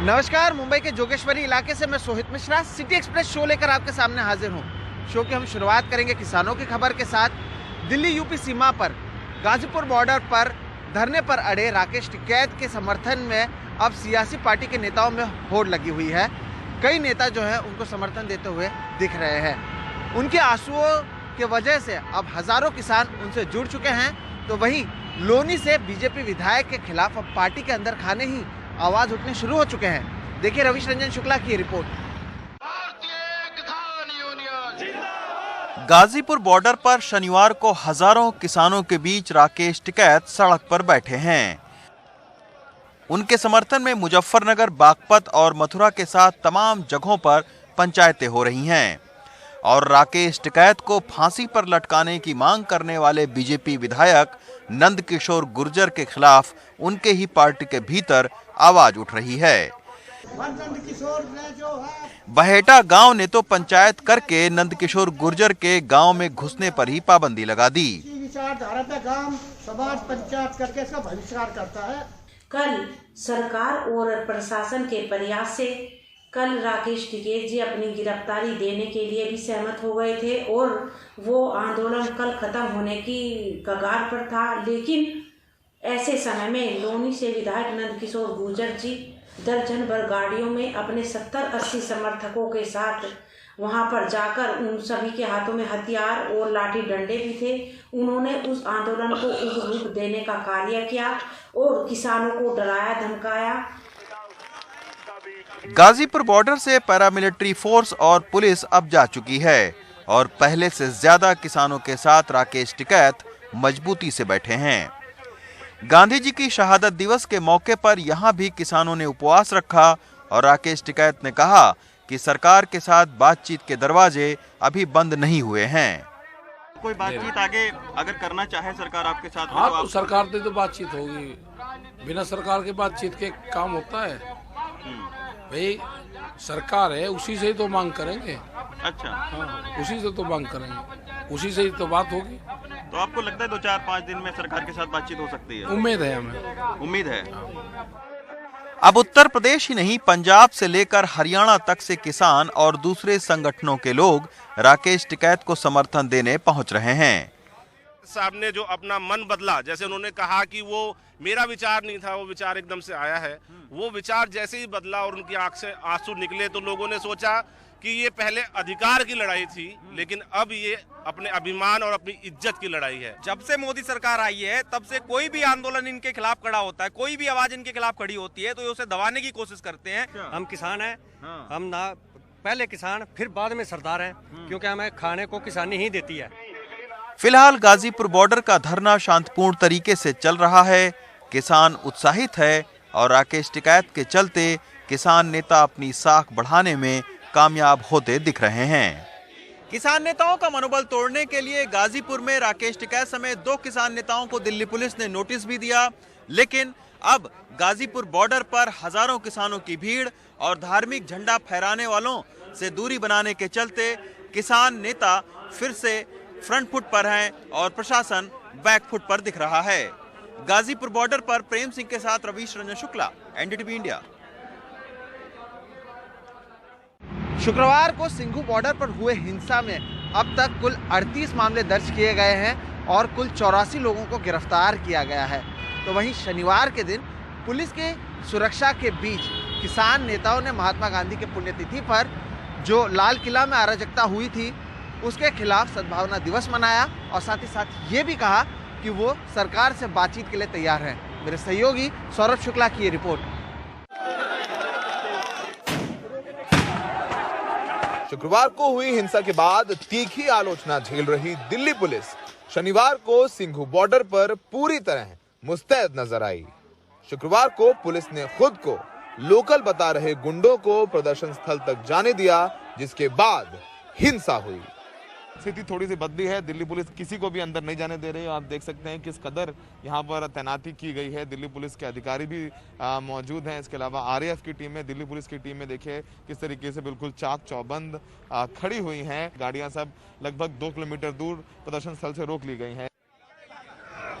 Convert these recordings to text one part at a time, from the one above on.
नमस्कार, मुंबई के जोगेश्वरी इलाके से मैं Sohit Mishra city express show लेकर आपके सामने हाजिर हूँ। शो की हम शुरुआत करेंगे किसानों की खबर के साथ। दिल्ली यूपी सीमा पर गाजीपुर बॉर्डर पर धरने पर अड़े राकेश टिकैत के समर्थन में अब सियासी पार्टी के नेताओं में होड़ लगी हुई है। कई नेता जो है उनको समर्थन देते हुए दिख रहे हैं। उनके आंसुओं के वजह से अब हजारों किसान उनसे जुड़ चुके हैं। तो वहीं लोनी से बीजेपी विधायक के खिलाफ अब पार्टी के अंदर खाने ही आवाज उठने शुरू हो चुके हैं। देखिए रविश रंजन शुक्ला की रिपोर्ट। गाजीपुर बॉर्डर पर शनिवार को हजारों किसानों के बीच राकेश टिकैत सड़क पर बैठे हैं। उनके समर्थन में मुजफ्फरनगर, बागपत और मथुरा के साथ तमाम जगहों पर पंचायतें हो रही हैं और राकेश टिकैत को फांसी पर लटकाने की मांग करने वाले बीजेपी विधायक नंदकिशोर गुर्जर के खिलाफ उनके ही पार्टी के भीतर आवाज उठ रही है। बहेटा गांव ने तो पंचायत करके नंदकिशोर गुर्जर के गांव में घुसने पर ही पाबंदी लगा दी। विचारधारा पे गांव समाज पंचायत करके इसका बहिष्कार करता है। कल सरकार और प्रशासन के प्रयास से कल राकेश टिकैत जी अपनी गिरफ्तारी देने के लिए भी सहमत हो गए थे और वो आंदोलन कल खत्म होने की कगार पर था। लेकिन ऐसे समय में लोनी से विधायक नंदकिशोर गुर्जर जी दर्जन भर गाड़ियों में अपने 70-80 समर्थकों के साथ वहां पर जाकर उन सभी के हाथों में हथियार और लाठी डंडे भी थे। उन्होंने उस आंदोलन को उग्र रूप देने का कार्य किया और किसानों को डराया धमकाया। गाजीपुर बॉर्डर से पैरामिलिट्री फोर्स और पुलिस अब जा चुकी है और पहले से ज्यादा किसानों के साथ राकेश टिकैत मजबूती से बैठे हैं। गांधी जी की शहादत दिवस के मौके पर यहां भी किसानों ने उपवास रखा और राकेश टिकैत ने कहा कि सरकार के साथ बातचीत के दरवाजे अभी बंद नहीं हुए हैं। कोई बातचीत आगे अगर करना चाहे सरकार आपके साथ, हाँ तो सरकार से तो बातचीत होगी। बिना सरकार के बातचीत के काम होता है भाई। सरकार है, उसी से ही तो मांग करेंगे। अच्छा, हाँ, उसी से तो मांग करेंगे, उसी से ही तो बात होगी। तो आपको लगता है 2-4-5 दिन में सरकार के साथ बातचीत हो सकती है? उम्मीद है हमें, उम्मीद है। अब उत्तर प्रदेश ही नहीं, पंजाब से लेकर हरियाणा तक से किसान और दूसरे संगठनों के लोग राकेश टिकैत को समर्थन देने पहुंच रहे हैं। साहब ने जो अपना मन बदला, जैसे उन्होंने कहा कि वो मेरा विचार नहीं था, वो विचार एकदम से आया है। वो विचार जैसे ही बदला और उनकी आंख से आंसू निकले तो लोगों ने सोचा कि ये पहले अधिकार की लड़ाई थी, लेकिन अब ये अपने अभिमान और अपनी इज्जत की लड़ाई है। जब से मोदी सरकार आई है तब से कोई भी आंदोलन इनके खिलाफ खड़ा होता है, कोई भी आवाज इनके खिलाफ खड़ी होती है तो ये उसे दबाने की कोशिश करते हैं। हम किसान हैं, हम ना पहले किसान फिर बाद में सरदार हैं, क्योंकि हमें खाने को किसानी ही देती है। फिलहाल गाजीपुर बॉर्डर का धरना शांतिपूर्ण तरीके से चल रहा है। किसान उत्साहित है और राकेश टिकैत के चलते किसान नेता अपनी साख बढ़ाने में कामयाब होते दिख रहे हैं। किसान नेताओं का मनोबल तोड़ने के लिए गाजीपुर में राकेश टिकैत समेत 2 किसान नेताओं को दिल्ली पुलिस ने नोटिस भी दिया। लेकिन अब गाजीपुर बॉर्डर पर हजारों किसानों की भीड़ और धार्मिक झंडा फहराने वालों से दूरी बनाने के चलते किसान नेता फिर से फ्रंट फुट पर हैं और प्रशासन बैक फुट पर दिख रहा है। गाजीपुर बॉर्डर पर प्रेम सिंह के साथ रविश रंजन शुक्ला, एनडीटीवी इंडिया। शुक्रवार को सिंघू बॉर्डर पर हुए हिंसा में अब तक कुल 38 मामले दर्ज किए गए हैं और कुल 84 लोगों को गिरफ्तार किया गया है। तो वहीं शनिवार के दिन पुलिस के सुरक्षा के बीच किसान नेताओं ने महात्मा गांधी के पुण्यतिथि पर जो लाल किला में अराजकता हुई थी उसके खिलाफ सद्भावना दिवस मनाया और साथ ही साथ ये भी कहा कि वो सरकार से बातचीत के लिए तैयार हैं। मेरे सहयोगी सौरभ शुक्ला की ये रिपोर्ट। शुक्रवार को हुई हिंसा के बाद तीखी आलोचना झेल रही दिल्ली पुलिस शनिवार को सिंघू बॉर्डर पर पूरी तरह मुस्तैद नजर आई। शुक्रवार को पुलिस ने खुद को लोकल बता रहे गुंडों को प्रदर्शन स्थल तक जाने दिया, जिसके बाद हिंसा हुई। स्थिति थोड़ी सी बदली है। दिल्ली पुलिस किसी को भी अंदर नहीं जाने दे रही है। आप देख सकते हैं किस कदर यहाँ पर तैनाती की गई है। दिल्ली पुलिस के अधिकारी भी मौजूद हैं। इसके अलावा आरएएफ की टीम में, दिल्ली पुलिस की टीम में देखिए किस तरीके से बिल्कुल चाक चौबंद खड़ी हुई हैं। गाड़ियां सब लगभग 2 किलोमीटर दूर प्रदर्शन स्थल से रोक ली गई हैं।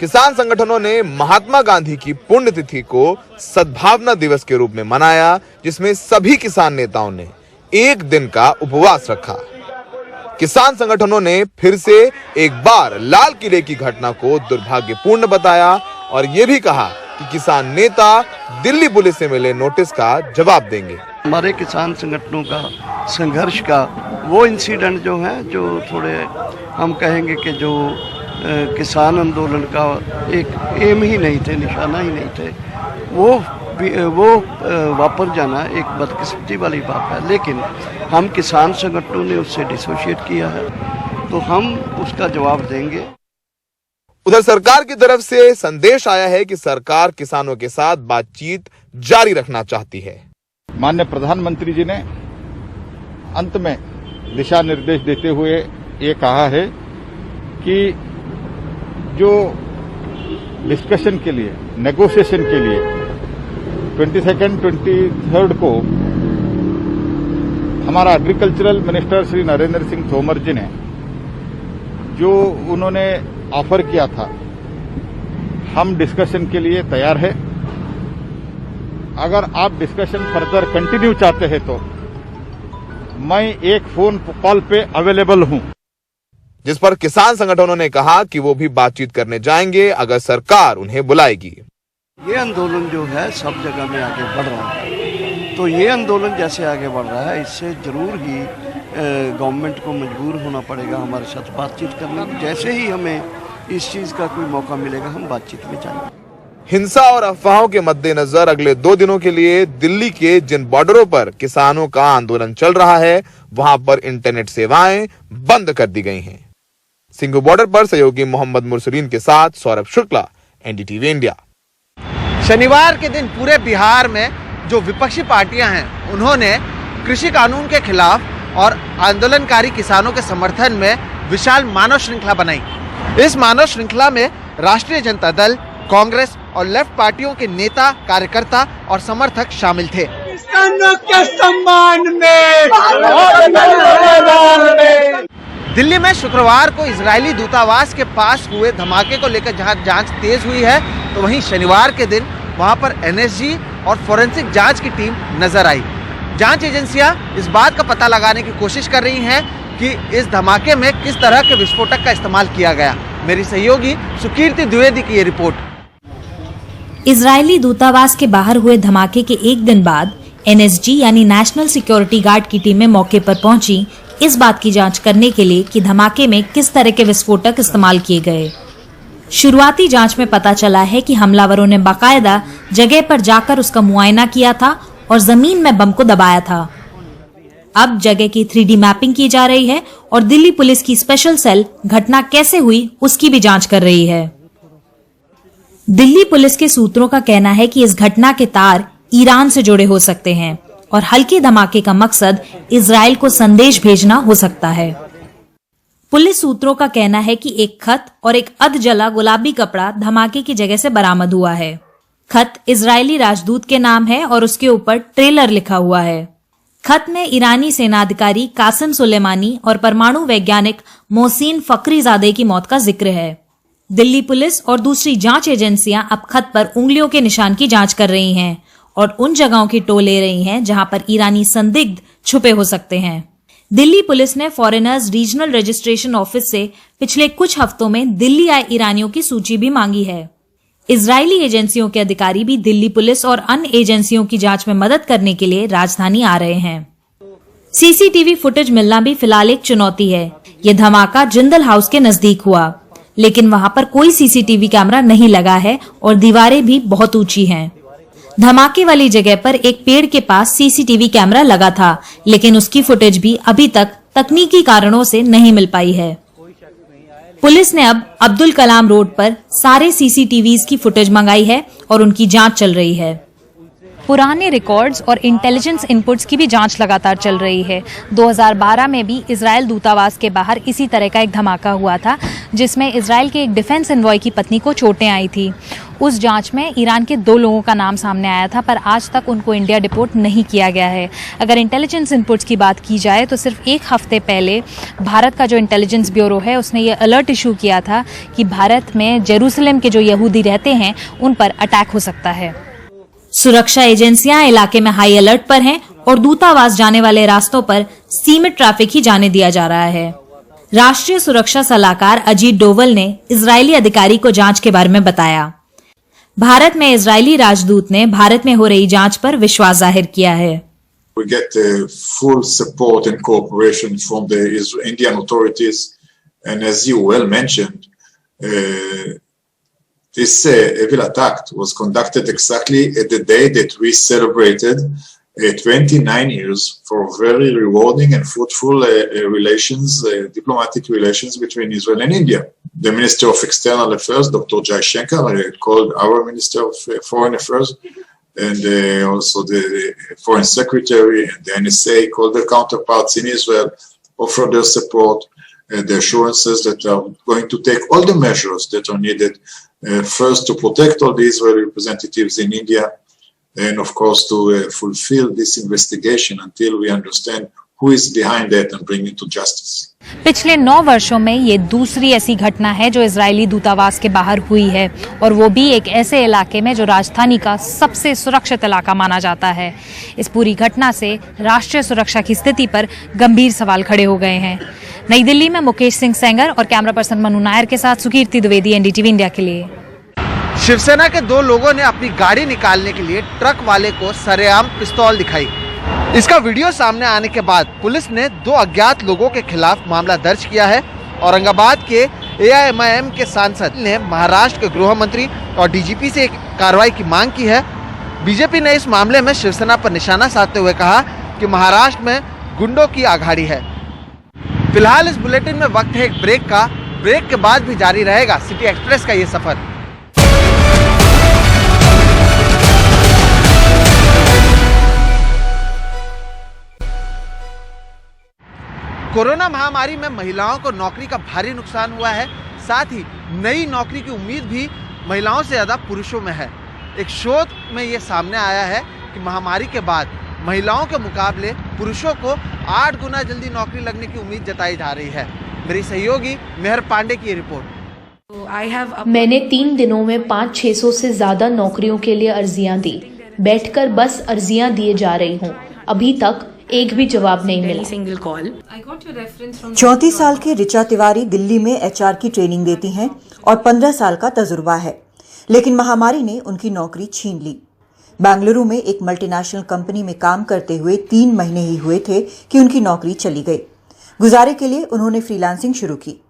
किसान संगठनों ने महात्मा गांधी की पुण्यतिथि को सद्भावना दिवस के रूप में मनाया, जिसमें सभी किसान नेताओं ने एक दिन का उपवास रखा। किसान संगठनों ने फिर से एक बार लाल किले की घटना को दुर्भाग्यपूर्ण बताया और ये भी कहा कि किसान नेता दिल्ली पुलिस से मिले नोटिस का जवाब देंगे। हमारे किसान संगठनों का संघर्ष का वो इंसिडेंट जो है, जो थोड़े हम कहेंगे कि जो किसान आंदोलन का एक एम ही नहीं थे, निशाना ही नहीं थे, वो वापर जाना एक बदकिस्मती वाली बात है। लेकिन हम किसान संगठनों ने उससे डिसोशिएट किया है, तो हम उसका जवाब देंगे। उधर सरकार की तरफ से संदेश आया है कि सरकार किसानों के साथ बातचीत जारी रखना चाहती है। माननीय प्रधानमंत्री जी ने अंत में दिशा निर्देश देते हुए ये कहा है कि जो डिस्कशन के लिए, नेगोशिएशन के लिए 22nd, 23rd को हमारा एग्रीकल्चरल मिनिस्टर श्री नरेंद्र सिंह तोमर जी ने जो उन्होंने ऑफर किया था, हम डिस्कशन के लिए तैयार है। अगर आप डिस्कशन फर्दर कंटिन्यू चाहते हैं तो मैं एक फोन कॉल पे अवेलेबल हूं। जिस पर किसान संगठनों ने कहा कि वो भी बातचीत करने जाएंगे अगर सरकार उन्हें बुलाएगी। ये आंदोलन जो है सब जगह में आगे बढ़ रहा है, तो ये आंदोलन जैसे आगे बढ़ रहा है, इससे जरूर ही गवर्नमेंट को मजबूर होना पड़ेगा हमारे साथ बातचीत करने की। जैसे ही हमें इस चीज का कोई मौका मिलेगा, हम बातचीत में जाएंगे। हिंसा और अफवाहों के मद्देनजर अगले 2 दिनों के लिए दिल्ली के जिन बॉर्डरों पर किसानों का आंदोलन चल रहा है, वहां पर इंटरनेट सेवाएं बंद कर दी गई हैं। सिंघू बॉर्डर पर सहयोगी मोहम्मद मुरसलीन के साथ सौरभ शुक्ला, एनडीटीवी इंडिया। शनिवार के दिन पूरे बिहार में जो विपक्षी पार्टियां हैं, उन्होंने कृषि कानून के खिलाफ और आंदोलनकारी किसानों के समर्थन में विशाल मानव श्रृंखला बनाई। इस मानव श्रृंखला में राष्ट्रीय जनता दल, कांग्रेस और लेफ्ट पार्टियों के नेता, कार्यकर्ता और समर्थक शामिल थे। किसानों के सम्मान में दिल्ली में शुक्रवार को इजरायली दूतावास के पास हुए धमाके को लेकर जहां जांच तेज हुई है, तो वहीं शनिवार के दिन वहां पर एनएसजी और फोरेंसिक जांच की टीम नजर आई। जांच एजेंसियां इस बात का पता लगाने की कोशिश कर रही हैं कि इस धमाके में किस तरह के विस्फोटक का इस्तेमाल किया गया। मेरी सहयोगी सुकीर्ति द्विवेदी की ये रिपोर्ट। इजरायली दूतावास के बाहर हुए धमाके के एक दिन बाद एनएसजी यानी नेशनल सिक्योरिटी गार्ड की टीमें मौके पर पहुंची इस बात की जांच करने के लिए कि धमाके में किस तरह के विस्फोटक इस्तेमाल किए गए। शुरुआती जांच में पता चला है कि हमलावरों ने बाकायदा जगह पर जाकर उसका मुआयना किया था और जमीन में बम को दबाया था। अब जगह की 3D मैपिंग की जा रही है और दिल्ली पुलिस की स्पेशल सेल घटना कैसे हुई उसकी भी जांच कर रही है। दिल्ली पुलिस के सूत्रों का कहना है कि इस घटना के तार ईरान से जुड़े हो सकते हैं और हल्के धमाके का मकसद इजराइल को संदेश भेजना हो सकता है। पुलिस सूत्रों का कहना है कि एक खत और एक अधजला गुलाबी कपड़ा धमाके की जगह से बरामद हुआ है। खत इजरायली राजदूत के नाम है और उसके ऊपर ट्रेलर लिखा हुआ है। खत में ईरानी सेनाधिकारी कासिम सुलेमानी और परमाणु वैज्ञानिक मोहसिन फखरीजादे की मौत का जिक्र है। दिल्ली पुलिस और दूसरी जांच एजेंसियां अब खत पर उंगलियों के निशान की जांच कर रही हैं और उन जगहों की टो ले रही हैं जहां पर ईरानी संदिग्ध छुपे हो सकते हैं। दिल्ली पुलिस ने फॉरेनर्स रीजनल रजिस्ट्रेशन ऑफिस से पिछले कुछ हफ्तों में दिल्ली आए ईरानियों की सूची भी मांगी है। इजरायली एजेंसियों के अधिकारी भी दिल्ली पुलिस और अन्य एजेंसियों की जांच में मदद करने के लिए राजधानी आ रहे हैं। सीसीटीवी फुटेज मिलना भी फिलहाल एक चुनौती है। ये धमाका जिंदल हाउस के नजदीक हुआ, लेकिन वहां पर कोई सीसीटीवी कैमरा नहीं लगा है और दीवारें भी बहुत ऊंची हैं। धमाके वाली जगह पर एक पेड़ के पास सीसीटीवी कैमरा लगा था, लेकिन उसकी फुटेज भी अभी तक तकनीकी कारणों से नहीं मिल पाई है। पुलिस ने अब अब्दुल कलाम रोड पर सारे सीसीटीवीज की फुटेज मंगाई है और उनकी जांच चल रही है। पुराने रिकॉर्ड्स और इंटेलिजेंस इनपुट्स की भी जांच लगातार चल रही है। 2012 में भी इजराइल दूतावास के बाहर इसी तरह का एक धमाका हुआ था, जिसमें इजराइल के एक डिफेंस एनवॉय की पत्नी को चोटें आई थी। उस जांच में ईरान के 2 लोगों का नाम सामने आया था, पर आज तक उनको इंडिया डिपोर्ट नहीं किया गया है। अगर इंटेलिजेंस इनपुट्स की बात की जाए तो सिर्फ 1 हफ्ते पहले भारत का जो इंटेलिजेंस ब्यूरो है उसने ये अलर्ट इशू किया था कि भारत में जेरूसलम के जो यहूदी रहते हैं उन पर अटैक हो सकता है। सुरक्षा एजेंसियां इलाके में हाई अलर्ट पर हैं और दूतावास जाने वाले रास्तों पर सीमित ट्रैफिक ही जाने दिया जा रहा है। राष्ट्रीय सुरक्षा सलाहकार अजीत डोवल ने इजरायली अधिकारी को जांच के बारे में बताया। भारत में इजरायली राजदूत ने भारत में हो रही जांच पर विश्वास जाहिर किया है। We get full support and cooperation from the Indian authorities, and as you well mentioned, this evil attack was conducted exactly at the day that we celebrated 29 years for very rewarding and fruitful relations, diplomatic relations between Israel and India. The Minister of External Affairs, Dr. Jaishankar, called our Minister of Foreign Affairs, and also the Foreign Secretary and the NSA called their counterparts in Israel, offered their support, the assurances that are going to take all the measures that are needed, first to protect all the Israeli representatives in India, and of course to fulfill this investigation until we understand who is behind that and bring it to justice. पिछले 9 वर्षों में ये दूसरी ऐसी घटना है जो Israeli दूतावास के बाहर हुई है, और वो भी एक ऐसे इलाके में जो राजधानी का सबसे सुरक्षित इलाका माना जाता है। इस पूरी घटना से राष्ट्रीय सुरक्षा की स्थिति पर गंभीर सवाल खड़े हो गए हैं। नई दिल्ली में मुकेश सिंह सेंगर और कैमरा पर्सन मनु नायर के साथ सुकीर्ति द्विवेदी, एनडीटीवी इंडिया के लिए। शिवसेना के 2 लोगों ने अपनी गाड़ी निकालने के लिए ट्रक वाले को सरेआम पिस्तौल दिखाई। इसका वीडियो सामने आने के बाद पुलिस ने 2 अज्ञात लोगों के खिलाफ मामला दर्ज किया है। औरंगाबाद के एआईएमआईएम के सांसद ने महाराष्ट्र के गृह मंत्री और डीजीपी से एक कार्रवाई की मांग की है। बीजेपी ने इस मामले में शिवसेना पर निशाना साधते हुए कहा कि महाराष्ट्र में गुंडों की आघाड़ी है। फिलहाल इस बुलेटिन में वक्त है एक ब्रेक का। ब्रेक के बाद भी जारी रहेगा सिटी एक्सप्रेस का ये सफर। कोरोना महामारी में महिलाओं को नौकरी का भारी नुकसान हुआ है। साथ ही नई नौकरी की उम्मीद भी महिलाओं से ज़्यादा पुरुषों में है। एक शोध में ये सामने आया है कि महामारी के बाद महिलाओं के मुकाबले पुरुषों को 8 गुना जल्दी नौकरी लगने की उम्मीद जताई जा रही है। मेरी सहयोगी मेहर पांडे की रिपोर्ट। मैंने 3 दिनों में 500-600 से ज्यादा नौकरियों के लिए अर्जियां दी। बैठकर बस अर्जियां दिए जा रही हूँ। अभी तक एक भी जवाब नहीं मिला। 34 साल की ऋचा तिवारी दिल्ली में एचआर की ट्रेनिंग देती हैं और 15 साल का तजुर्बा है, लेकिन महामारी ने उनकी नौकरी छीन ली। बेंगलुरु में एक मल्टीनेशनल कंपनी में काम करते हुए 3 महीने ही हुए थे कि उनकी नौकरी चली गई। गुजारे के लिए उन्होंने फ्रीलांसिंग शुरू की।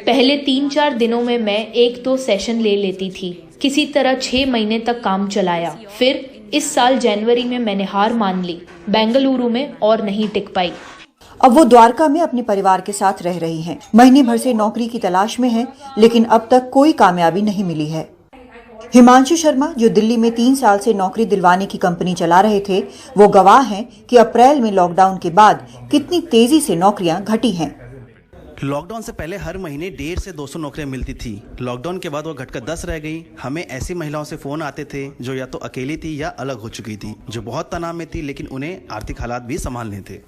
पहले 3-4 दिनों में मैं 1-2 सेशन ले लेती थी। किसी तरह 6 महीने तक काम चलाया। फिर इस साल जनवरी में मैंने हार मान ली। बेंगलुरु में और नहीं टिक पाई। अब वो द्वारका में अपने परिवार के साथ रह रही हैं। महीने भर से नौकरी की तलाश में हैं, लेकिन अब तक कोई कामयाबी नहीं मिली है। हिमांशु शर्मा, जो दिल्ली में 3 साल से नौकरी दिलवाने की कंपनी चला रहे थे, वो गवाह हैं कि अप्रैल में लॉकडाउन के बाद कितनी तेजी से नौकरियां घटी हैं। लॉकडाउन से पहले हर महीने 150 से 200 नौकरियां मिलती थी। लॉकडाउन के बाद वो घटकर 10 रह गई। हमें ऐसी महिलाओं से फोन आते थे जो या तो अकेली थी या अलग हो चुकी थी, जो बहुत तनाव में थी, लेकिन उन्हें आर्थिक हालात भी संभालने थे।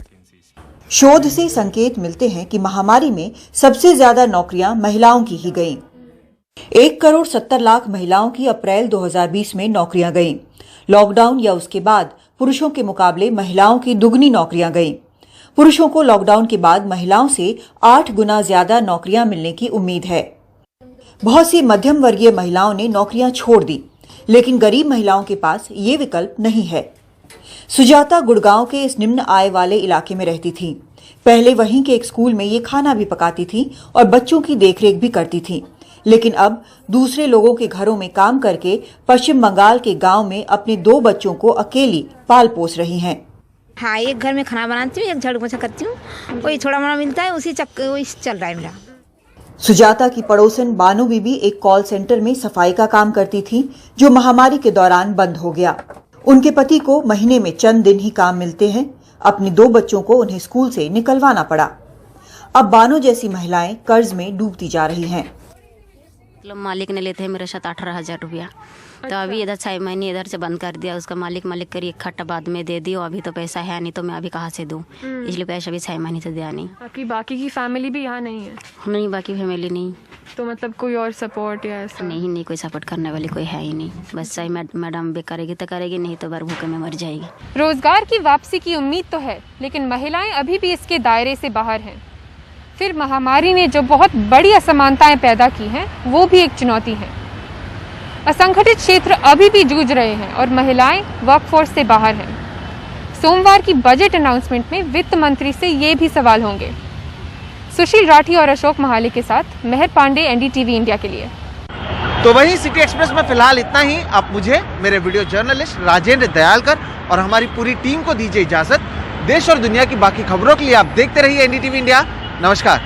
शोध से संकेत मिलते हैं कि महामारी में सबसे ज्यादा नौकरियां महिलाओं की ही गईं। 1,70,00,000 महिलाओं की अप्रैल 2020 में नौकरियां गईं। लॉकडाउन या उसके बाद पुरुषों के मुकाबले महिलाओं की दुगनी नौकरियां गईं। पुरुषों को लॉकडाउन के बाद महिलाओं से 8 गुना ज्यादा नौकरियां मिलने की उम्मीद है। बहुत सी मध्यम वर्गीय महिलाओं ने नौकरियां छोड़ दी, लेकिन गरीब महिलाओं के पास ये विकल्प नहीं है। सुजाता गुड़गांव के इस निम्न आय वाले इलाके में रहती थी। पहले वहीं के एक स्कूल में ये खाना भी पकाती थी और बच्चों की देखरेख भी करती थी, लेकिन अब दूसरे लोगों के घरों में काम करके पश्चिम बंगाल के गांव में अपने 2 बच्चों को अकेली पाल पोस रही हैं। हाँ, एक घर में खाना बनाती हूँ, एक झाड़ू पोछा करती हूँ, वही थोड़ा मोड़ा मिलता है, उसी वही चल रहा है मेरा। सुजाता की पड़ोसन बानो बीबी एक कॉल सेंटर में सफाई का काम करती थी, जो महामारी के दौरान बंद हो गया। उनके पति को महीने में चंद दिन ही काम मिलते हैं। अपने 2 बच्चों को उन्हें स्कूल से निकलवाना पड़ा। अब बानो जैसी महिलाएं कर्ज में डूबती जा रही हैं। मतलब मालिक ने लेते हैं मेरे साथ 18,000 रुपया। तो अभी इधर 6 महीने इधर से बंद कर दिया, उसका मालिक करी इकट्ठा बाद में दे दियो। अभी तो पैसा है नहीं तो मैं अभी कहाँ से दूँ, इसलिए पैसा भी 6 महीने से दिया नहीं। आपकी बाकी की फैमिली भी यहाँ नहीं है? नहीं, बाकी फैमिली नहीं। तो मतलब कोई और सपोर्ट या ऐसा? नहीं, कोई सपोर्ट करने वाली कोई है ही नहीं। बस सही मैडम भी करेगी तो करेगी, नहीं तो बार भूखे में मर जाएगी। रोजगार की वापसी की उम्मीद तो है, लेकिन महिलाएं अभी भी इसके दायरे से बाहर हैं। फिर महामारी ने जो बहुत बड़ी असमानताएं पैदा की हैं, वो भी एक चुनौती है। असंगठित क्षेत्र अभी भी जूझ रहे हैं और महिलाएं वर्कफोर्स से बाहर हैं। सोमवार की बजट अनाउंसमेंट में वित्त मंत्री से ये भी सवाल होंगे। सुशील राठी और अशोक महाले के साथ मेहर पांडे, एनडीटीवी इंडिया के लिए। तो वहीं सिटी एक्सप्रेस में फिलहाल इतना ही। आप मुझे, मेरे वीडियो जर्नलिस्ट राजेंद्र दयालकर और हमारी पूरी टीम को दीजिए इजाजत। देश और दुनिया की बाकी खबरों के लिए आप देखते रहिए एनडीटीवी इंडिया। नमस्कार।